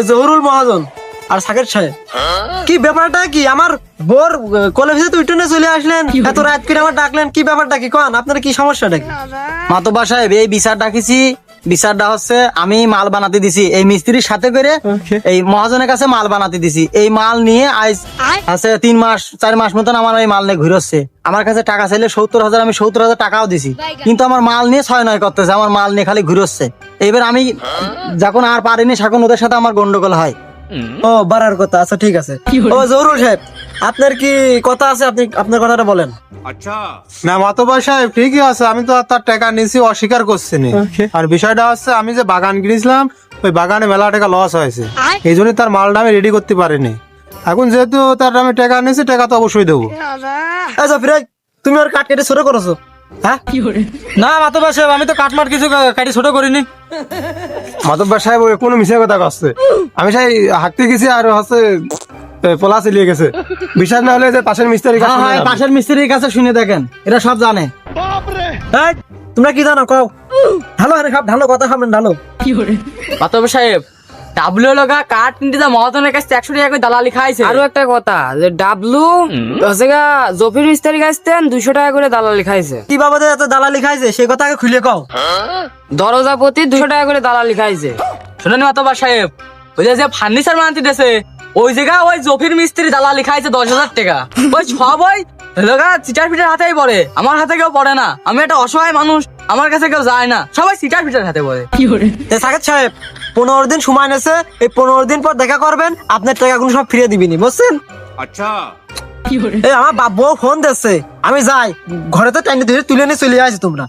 জহুরুল মহাজন আর সাকের সাহেব, কি ব্যাপারটা কি? আমার বোর কোলে ভিতরে তুই টেনে চলে আসলেন, এত রাত করে আমার ডাকলেন, কি ব্যাপারটা কি? কোন আপনার কি সমস্যাটা কি? মাতব্বর সাহেব, এই বিচার ডাকিছি। বিচারটা হচ্ছে আমি মাল বানাতে দিছি এই মিস্ত্রির সাথে করে, এই মহাজনের কাছে মাল বানাতে দিছি। এই মাল নিয়ে আজ আছে 3 মাস মতন আমার এই মাল নিয়ে ঘুরছে। আমার কাছে টাকা চাইলে 70,000, আমি 70,000 টাকাও দিছি, কিন্তু আমার মাল নিয়ে 6-9 করতেছে, আমার মাল নিয়ে খালি ঘুরছে। এবার আমি যখন আর পারিনি, তখন ওদের সাথে আমার গন্ডগোল হয়। ও বাড়ার কথা, আচ্ছা ঠিক আছে। ও জহুরুল সাহেব, আপনার কি কথা আছে? আপনি আপনার কথাটা বলেন। না মাতব্বর সাহেব, ঠিকই আছে, আমি তো আর তার টাকা নিয়েছি অস্বীকার করছি না। আর বিষয়টা হচ্ছে, আমি যে বাগান কিনেছিলাম, ওই বাগানে মেলা টাকা লস হয়েছে, এই জন্য তার মালটা আমি রেডি করতে পারিনি। এখন যেহেতু তার আমি টাকা নিয়েছি, টাকা তো অবশ্যই দেবো। এই জাফর ভাই, তুমি ওর কাট কেটে ছোট করেছো? হ্যাঁ, না মাতব্বর সাহেব, আমি তো কাটমাট কিছু কাটি ছোট করিনি। মাতব্বর সাহেব ওই কোনো মিশে কথা করছে। আমি সেই হাঁটতে গেছি আর হচ্ছে পোলা চলিয়ে গেছে। বিশ্বাস না হলে যে পাশের মিস্ত্রি হ্যাঁ হ্যাঁ, পাশের মিস্ত্রির কাছে শুনে দেখেন, এরা সব জানে। এই, তোমরা কি জানো কও? ঢালো, আরে সব ঢালো, কথা খাবেন ঢালো। মাতব্বর সাহেব, ডাবলু লগা কাঠ নিতে যা মহাজনের কাছে 100 টাকা করে দালালি খাইছে। আরো একটা কথা, যে ডাবলু হচ্ছে গা জফির মিস্ত্রির কাছে 200 টাকা করে দালালি খাইছে। কি বাবদে এত দালালি খাইছে সে কথা আগে খুলে কও। দরজা প্রতি 200 টাকা করে দালালি খাইছে। শুনেন মাতব্বর সাহেব, ওই যে ফার্নিচার বানাতে দিয়েছে, ওই জায়গা ওই জফির মিস্ত্রি দালালি খাইছে 10,000 টাকা। ওই সব ওই লগা চিটার ফিটার হাতেই পড়ে, আমার হাতে কেউ পড়ে না। আমি একটা অসহায় মানুষ, আমার কাছে কেউ যায় না, সবাই চিটার ফিটার হাতে পড়ে। সাকেত সাহেব, 15 দিন সময় নেছে, এই 15 দিন পর দেখা করবেন, আপনার টাকাগুলো সব ফিরিয়ে দিবিনি, বুঝছেন? আচ্ছা। এই আমার বউ ফোন দিচ্ছে, আমি যাই, ঘরে তো টাইনে ধরে তুলে নিয়ে চলে আসি তোমরা।